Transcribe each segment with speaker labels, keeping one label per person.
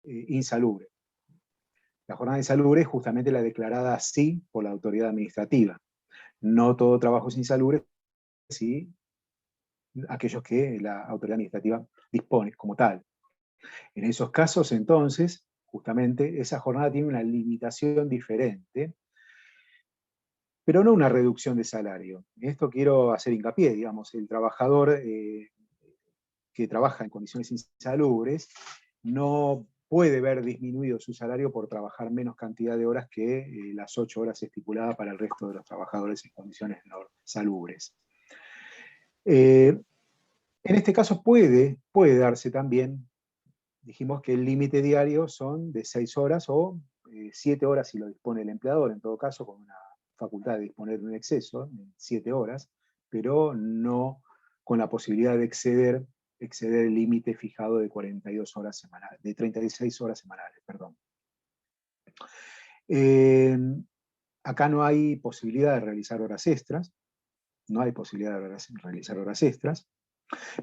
Speaker 1: insalubre. La jornada insalubre es justamente la declarada así por la autoridad administrativa. No todo trabajo es insalubre, sí aquellos que la autoridad administrativa dispone como tal. En esos casos, entonces, justamente, esa jornada tiene una limitación diferente, pero no una reducción de salario. En esto quiero hacer hincapié, digamos, el trabajador que trabaja en condiciones insalubres no puede ver disminuido su salario por trabajar menos cantidad de horas que las 8 horas estipuladas para el resto de los trabajadores en condiciones salubres. En este caso puede darse también, dijimos que el límite diario son de 6 horas o 7 horas si lo dispone el empleador, en todo caso con una facultad de disponer de un exceso, 7 horas, pero no con la posibilidad de exceder el límite fijado de 42 horas semanales, de 36 horas semanales, perdón. Acá no hay posibilidad de realizar horas extras,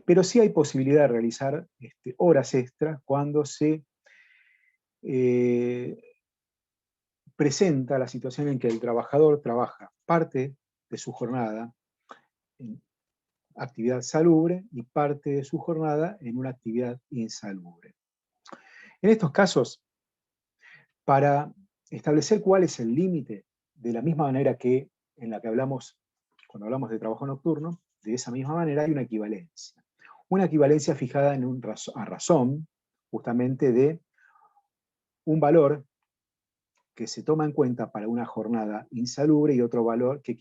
Speaker 1: pero sí hay posibilidad de realizar horas extras cuando se presenta la situación en que el trabajador trabaja parte de su jornada en actividad salubre y parte de su jornada en una actividad insalubre. En estos casos, para establecer cuál es el límite, de la misma manera que en la que hablamos cuando hablamos de trabajo nocturno, de esa misma manera hay una equivalencia. Una equivalencia fijada a razón, justamente de un valor que se toma en cuenta para una jornada insalubre y otro valor que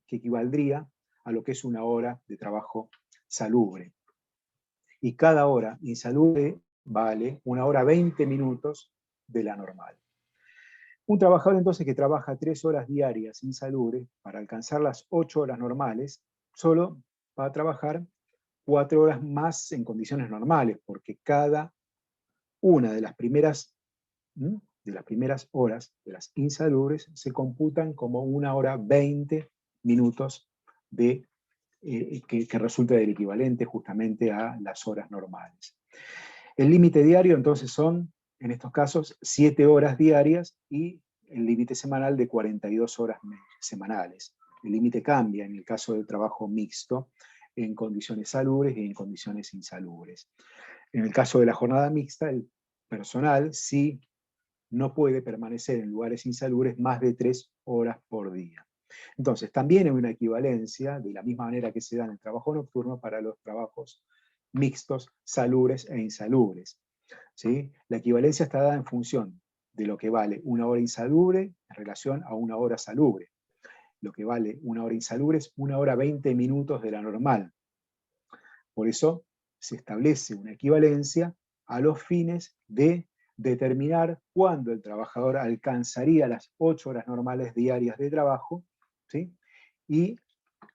Speaker 1: equivaldría a lo que es una hora de trabajo salubre. Y cada hora insalubre vale 1 hora 20 minutos de la normal. Un trabajador entonces que trabaja 3 horas diarias insalubre, para alcanzar las 8 horas normales, solo va a trabajar 4 horas más en condiciones normales, porque cada una de las primeras horas de las insalubres se computan como 1 hora 20 minutos que resulta del equivalente justamente a las horas normales. El límite diario entonces son, en estos casos, 7 horas diarias y el límite semanal de 42 horas semanales. El límite cambia en el caso del trabajo mixto, en condiciones salubres y en condiciones insalubres. En el caso de la jornada mixta, el personal sí no puede permanecer en lugares insalubres más de 3 horas por día. Entonces, también hay una equivalencia, de la misma manera que se da en el trabajo nocturno, para los trabajos mixtos, salubres e insalubres. ¿Sí? La equivalencia está dada en función de lo que vale 1 hora insalubre en relación a 1 hora salubre. Lo que vale 1 hora insalubre es 1 hora 20 minutos de la normal. Por eso se establece una equivalencia a los fines de determinar cuándo el trabajador alcanzaría las 8 horas normales diarias de trabajo, ¿sí? Y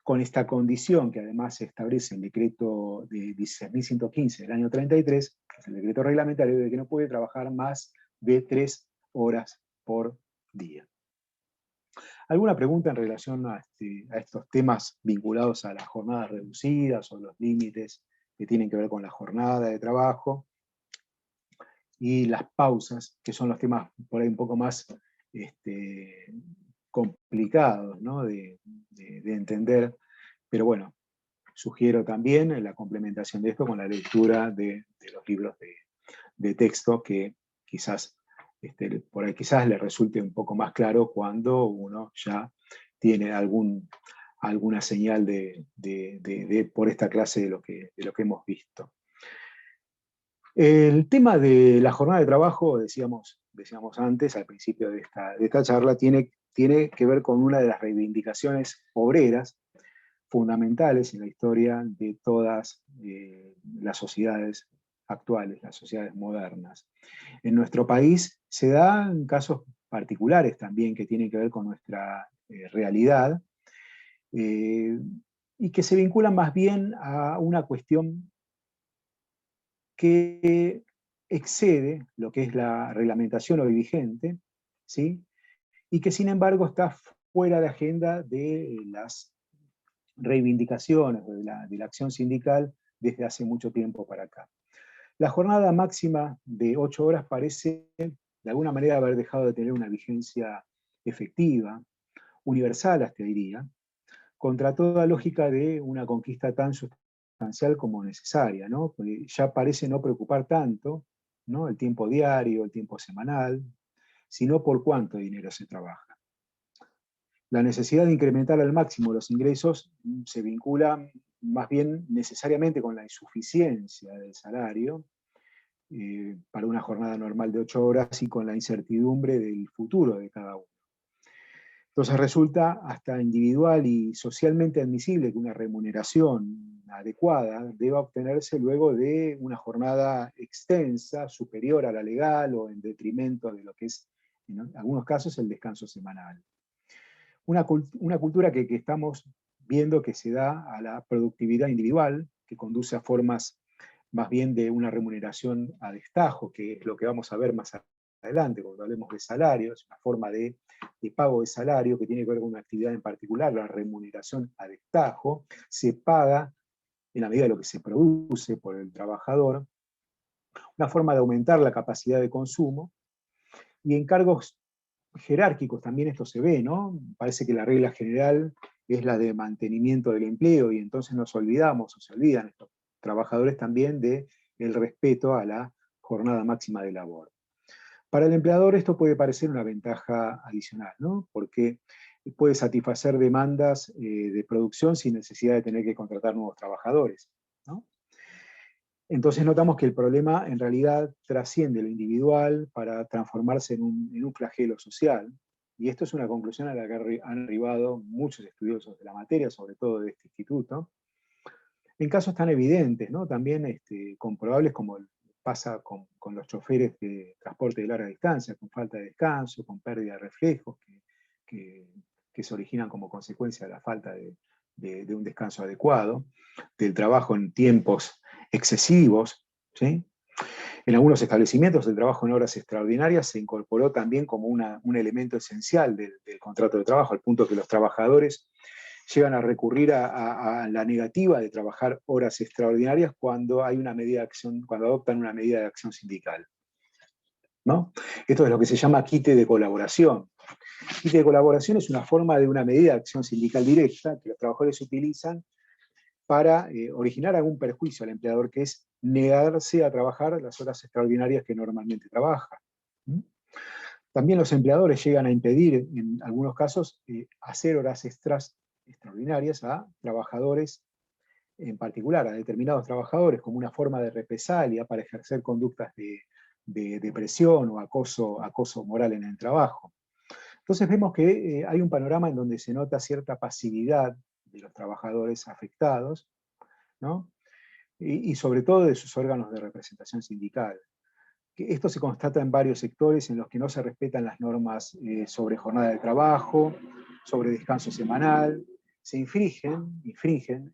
Speaker 1: con esta condición que además se establece en el decreto de 16.115 del año 33, que es el decreto reglamentario, de que no puede trabajar más de 3 horas por día. ¿Alguna pregunta en relación a estos temas vinculados a las jornadas reducidas o los límites que tienen que ver con la jornada de trabajo y las pausas, que son los temas por ahí un poco más complicados, ¿no? de entender? Pero bueno, sugiero también la complementación de esto con la lectura de los libros de texto que quizás por ahí quizás le resulte un poco más claro cuando uno ya tiene alguna señal por esta clase de lo que hemos visto. El tema de la jornada de trabajo, decíamos antes, al principio de esta charla, tiene que ver con una de las reivindicaciones obreras fundamentales en la historia de todas las sociedades actuales, las sociedades modernas. En nuestro país se dan casos particulares también que tienen que ver con nuestra realidad y que se vinculan más bien a una cuestión que excede lo que es la reglamentación hoy vigente, ¿sí? Y que sin embargo está fuera de agenda de las reivindicaciones de la acción sindical desde hace mucho tiempo para acá. La jornada máxima de 8 horas parece, de alguna manera, haber dejado de tener una vigencia efectiva, universal hasta diría, contra toda lógica de una conquista tan sustancial como necesaria, ¿no? Porque ya parece no preocupar tanto, ¿no?, el tiempo diario, el tiempo semanal, sino por cuánto dinero se trabaja. La necesidad de incrementar al máximo los ingresos se vincula más bien necesariamente con la insuficiencia del salario para una jornada normal de 8 horas y con la incertidumbre del futuro de cada uno. Entonces resulta hasta individual y socialmente admisible que una remuneración adecuada deba obtenerse luego de una jornada extensa, superior a la legal o en detrimento de lo que es, en algunos casos, el descanso semanal. Una cultura que estamos viendo que se da a la productividad individual, que conduce a formas más bien de una remuneración a destajo, que es lo que vamos a ver más adelante cuando hablemos de salarios, una forma de pago de salario que tiene que ver con una actividad en particular, la remuneración a destajo, se paga en la medida de lo que se produce por el trabajador, una forma de aumentar la capacidad de consumo, y en cargos jerárquicos también esto se ve, ¿no? Parece que la regla general es la de mantenimiento del empleo y entonces nos olvidamos, o se olvidan estos trabajadores también del respeto a la jornada máxima de labor. Para el empleador esto puede parecer una ventaja adicional, ¿no? Porque puede satisfacer demandas de producción sin necesidad de tener que contratar nuevos trabajadores, ¿no? Entonces notamos que el problema en realidad trasciende lo individual para transformarse en un flagelo social, y esto es una conclusión a la que han arribado muchos estudiosos de la materia, sobre todo de este instituto, en casos tan evidentes, ¿no?, también comprobables como pasa con los choferes de transporte de larga distancia, con falta de descanso, con pérdida de reflejos que, que se originan como consecuencia de la falta de un descanso adecuado, del trabajo en tiempos excesivos, ¿sí? En algunos establecimientos el trabajo en horas extraordinarias se incorporó también como un elemento esencial del contrato de trabajo, al punto que los trabajadores llegan a recurrir a la negativa de trabajar horas extraordinarias cuando hay una medida de acción, cuando adoptan una medida de acción sindical, ¿no? Esto es lo que se llama quite de colaboración. Quite de colaboración es una forma de una medida de acción sindical directa que los trabajadores utilizan para originar algún perjuicio al empleador, que es negarse a trabajar las horas extraordinarias que normalmente trabaja. También los empleadores llegan a impedir, en algunos casos, hacer horas extraordinarias a trabajadores en particular, a determinados trabajadores, como una forma de represalia para ejercer conductas de depresión o acoso moral en el trabajo. Entonces vemos que hay un panorama en donde se nota cierta pasividad de los trabajadores afectados, ¿no?, y sobre todo de sus órganos de representación sindical. Esto se constata en varios sectores en los que no se respetan las normas sobre jornada de trabajo, sobre descanso semanal, se infringen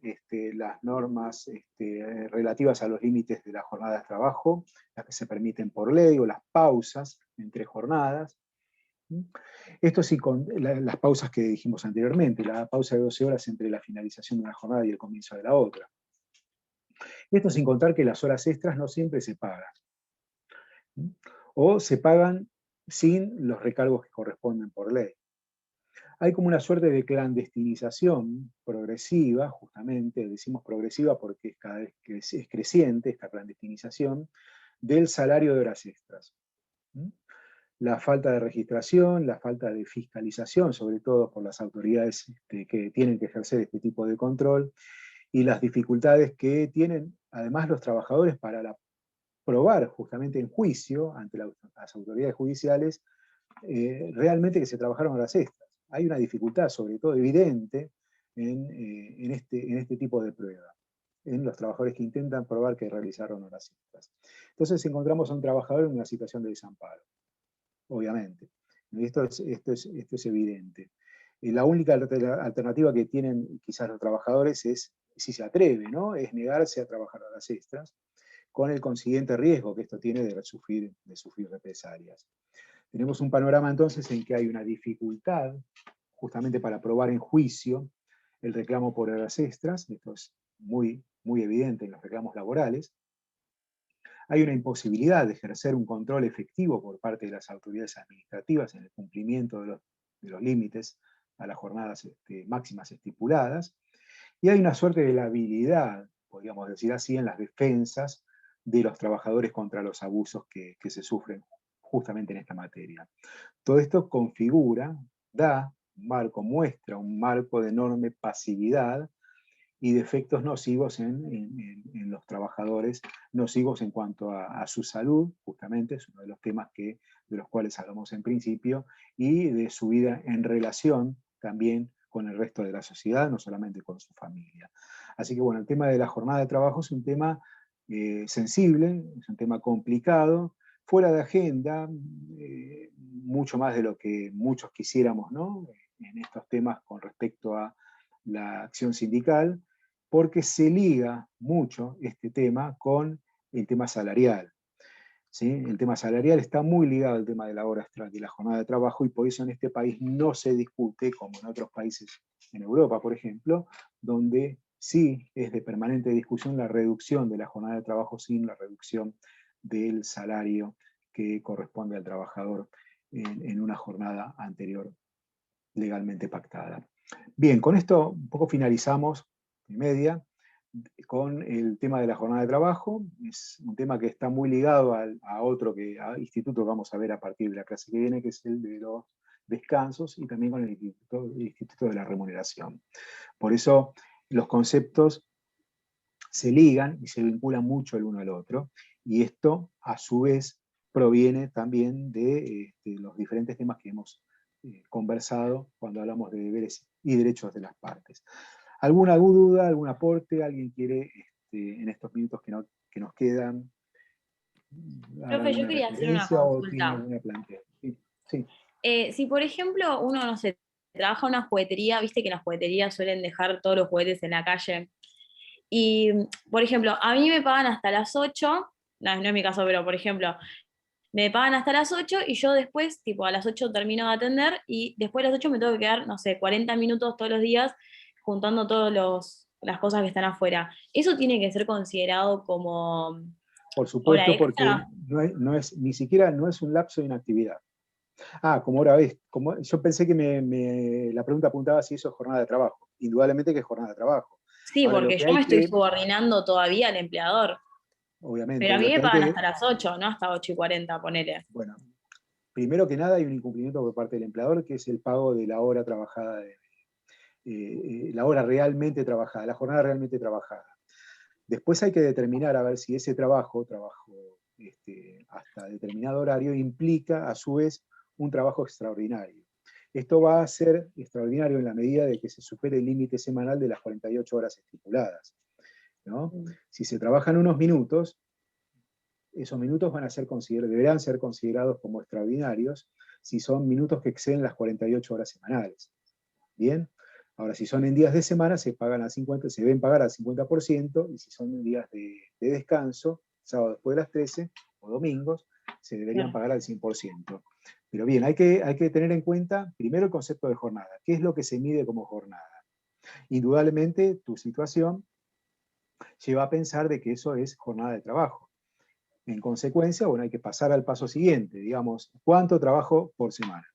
Speaker 1: las normas relativas a los límites de la jornada de trabajo, las que se permiten por ley, o las pausas entre jornadas. Esto sí, con las pausas que dijimos anteriormente, la pausa de 12 horas entre la finalización de una jornada y el comienzo de la otra. Esto sin contar que las horas extras no siempre se pagan, o se pagan sin los recargos que corresponden por ley. Hay como una suerte de clandestinización progresiva, justamente, decimos progresiva porque cada vez es creciente esta clandestinización, del salario de horas extras. La falta de registración, la falta de fiscalización, sobre todo por las autoridades que tienen que ejercer este tipo de control, y las dificultades que tienen además los trabajadores para probar justamente en juicio ante las autoridades judiciales realmente que se trabajaron horas extras. Hay una dificultad, sobre todo evidente, en este tipo de prueba, en los trabajadores que intentan probar que realizaron horas extras. Entonces encontramos a un trabajador en una situación de desamparo, obviamente. Esto es evidente. La única alternativa que tienen quizás los trabajadores es, si se atreve, ¿no?, es negarse a trabajar horas extras, con el consiguiente riesgo que esto tiene de sufrir represalias. Tenemos un panorama entonces en que hay una dificultad justamente para probar en juicio el reclamo por horas extras. Esto es muy evidente en los reclamos laborales. Hay una imposibilidad de ejercer un control efectivo por parte de las autoridades administrativas en el cumplimiento de los límites a las jornadas máximas estipuladas, y hay una suerte de labilidad, podríamos decir así, en las defensas de los trabajadores contra los abusos que se sufren justamente en esta materia. Todo esto configura, da un marco, muestra un marco de enorme pasividad y de efectos nocivos en los trabajadores, nocivos en cuanto a su salud, justamente, es uno de los temas de los cuales hablamos en principio, y de su vida en relación también con el resto de la sociedad, no solamente con su familia. Así que bueno, el tema de la jornada de trabajo es un tema sensible, es un tema complicado, fuera de agenda, mucho más de lo que muchos quisiéramos, ¿no? En estos temas con respecto a la acción sindical, porque se liga mucho este tema con el tema salarial. ¿Sí? El tema salarial está muy ligado al tema de la hora extra, de la jornada de trabajo, y por eso en este país no se discute, como en otros países en Europa, por ejemplo, donde sí es de permanente discusión la reducción de la jornada de trabajo sin la reducción del salario que corresponde al trabajador en una jornada anterior legalmente pactada. Bien, con esto un poco finalizamos y media con el tema de la jornada de trabajo. Es un tema que está muy ligado a otro instituto que vamos a ver a partir de la clase que viene, que es el de los descansos, y también con el instituto de la remuneración. Por eso los conceptos se ligan y se vinculan mucho el uno al otro, y esto a su vez proviene también de los diferentes temas que hemos conversado cuando hablamos de deberes y derechos de las partes. ¿Alguna duda, algún aporte? ¿Alguien quiere, en estos minutos que nos quedan, dar
Speaker 2: Profe, yo
Speaker 1: alguna
Speaker 2: quería hacer una
Speaker 1: referencia o tiene
Speaker 2: consulta.
Speaker 1: alguna plantea? Sí, sí.
Speaker 2: Si por ejemplo uno, no sé, trabaja en una juguetería, viste que en las jugueterías suelen dejar todos los juguetes en la calle. Y, por ejemplo, a mí me pagan hasta las 8, no es mi caso, pero por ejemplo, me pagan hasta las 8 y yo después, tipo a las 8 termino de atender y después de las 8 me tengo que quedar, no sé, 40 minutos todos los días juntando todas las cosas que están afuera. ¿Eso tiene que ser considerado como
Speaker 1: Por
Speaker 2: hora
Speaker 1: supuesto, porque
Speaker 2: extra?
Speaker 1: ni siquiera no es un lapso de inactividad. Ah, como hora ves, yo pensé que la pregunta apuntaba si eso es jornada de trabajo. Indudablemente que es jornada de trabajo.
Speaker 2: Sí,
Speaker 1: Ahora, lo
Speaker 2: porque
Speaker 1: que
Speaker 2: yo
Speaker 1: hay
Speaker 2: me estoy
Speaker 1: que,
Speaker 2: subordinando todavía al empleador. Pero
Speaker 1: obviamente,
Speaker 2: a mí
Speaker 1: lo
Speaker 2: me
Speaker 1: que hay
Speaker 2: pagan
Speaker 1: que,
Speaker 2: hasta las 8, no hasta 8:40, ponele.
Speaker 1: bueno, primero que nada hay un incumplimiento por parte del empleador, que es el pago de la hora trabajada, la hora realmente trabajada, la jornada realmente trabajada. Después hay que determinar a ver si ese trabajo hasta determinado horario, implica a su vez un trabajo extraordinario. Esto va a ser extraordinario en la medida de que se supere el límite semanal de las 48 horas estipuladas, ¿no? Si se trabajan unos minutos, esos minutos deberán ser considerados como extraordinarios si son minutos que exceden las 48 horas semanales. ¿Bien? Ahora, si son en días de semana, se deben pagar al 50%, y si son días de descanso, sábado después de las 13 o domingos, se deberían
Speaker 2: Claro.
Speaker 1: pagar al 100%. Pero bien, hay que tener en cuenta primero el concepto de jornada. ¿Qué es lo que se mide como jornada? Indudablemente, tu situación lleva a pensar de que eso es jornada de trabajo. En consecuencia, bueno, hay que pasar al paso siguiente, digamos, ¿cuánto trabajo por semana?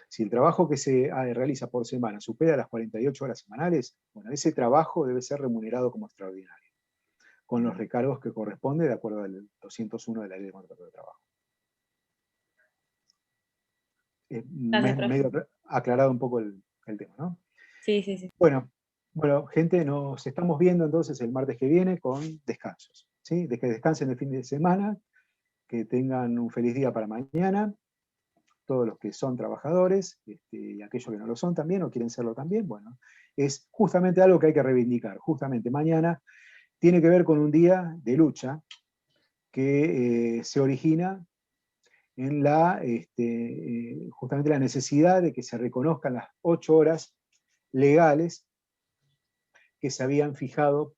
Speaker 1: Si el trabajo que se realiza por semana supera las 48 horas semanales, bueno, ese trabajo debe ser remunerado como extraordinario, con los recargos que corresponde de acuerdo al 201 de la Ley de Contrato de Trabajo.
Speaker 2: Gracias, profe.
Speaker 1: Medio aclarado un poco el tema, ¿no?
Speaker 2: Sí, sí, sí.
Speaker 1: Bueno, gente, nos estamos viendo entonces el martes que viene con descansos, ¿sí? De que descansen el fin de semana, que tengan un feliz día para mañana, todos los que son trabajadores, y aquellos que no lo son también o quieren serlo también, bueno, es justamente algo que hay que reivindicar. Justamente mañana tiene que ver con un día de lucha que se origina en justamente la necesidad de que se reconozcan las 8 horas legales que se habían fijado,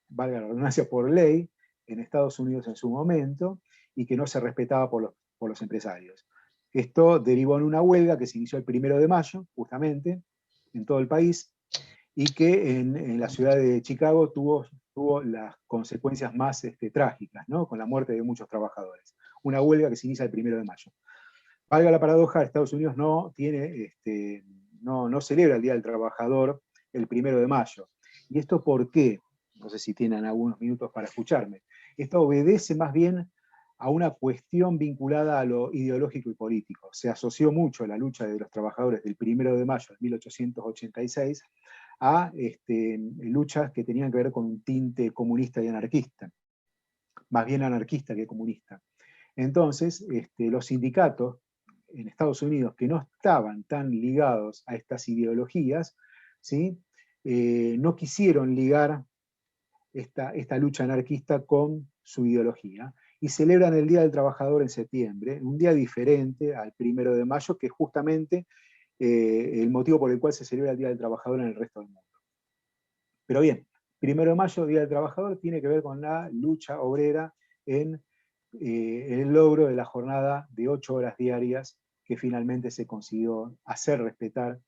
Speaker 1: valga la redundancia, por ley en Estados Unidos en su momento, y que no se respetaba por los empresarios. Esto derivó en una huelga que se inició el 1 de mayo, justamente, en todo el país, y que en la ciudad de Chicago tuvo tuvo las consecuencias más trágicas, ¿no? Con la muerte de muchos trabajadores. Una huelga que se inicia el 1 de mayo. Valga la paradoja, Estados Unidos no celebra el Día del Trabajador el 1 de mayo. ¿Y esto por qué? No sé si tienen algunos minutos para escucharme. Esto obedece más bien a una cuestión vinculada a lo ideológico y político. Se asoció mucho la lucha de los trabajadores del 1 de mayo de 1886 a luchas que tenían que ver con un tinte comunista y anarquista, más bien anarquista que comunista. Entonces, los sindicatos en Estados Unidos que no estaban tan ligados a estas ideologías, ¿sí? No quisieron ligar esta lucha anarquista con su ideología, y celebran el Día del Trabajador en septiembre, un día diferente al 1 de mayo, que es justamente el motivo por el cual se celebra el Día del Trabajador en el resto del mundo. Pero bien, 1 de mayo, Día del Trabajador, tiene que ver con la lucha obrera en el logro de la jornada de 8 horas diarias que finalmente se consiguió hacer respetar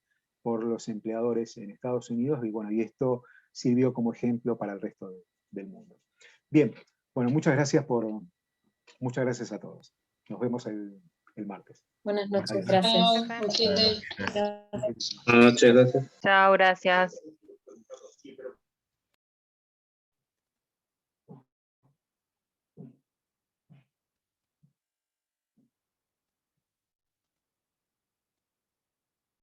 Speaker 1: por los empleadores en Estados Unidos, y bueno, y esto sirvió como ejemplo para el resto del mundo. Bien, bueno, muchas gracias a todos. Nos vemos el martes.
Speaker 3: Buenas noches,
Speaker 1: Adiós.
Speaker 3: gracias.
Speaker 4: Chao,
Speaker 2: Gracias.
Speaker 4: Buenas noches, gracias.
Speaker 5: Chao, gracias.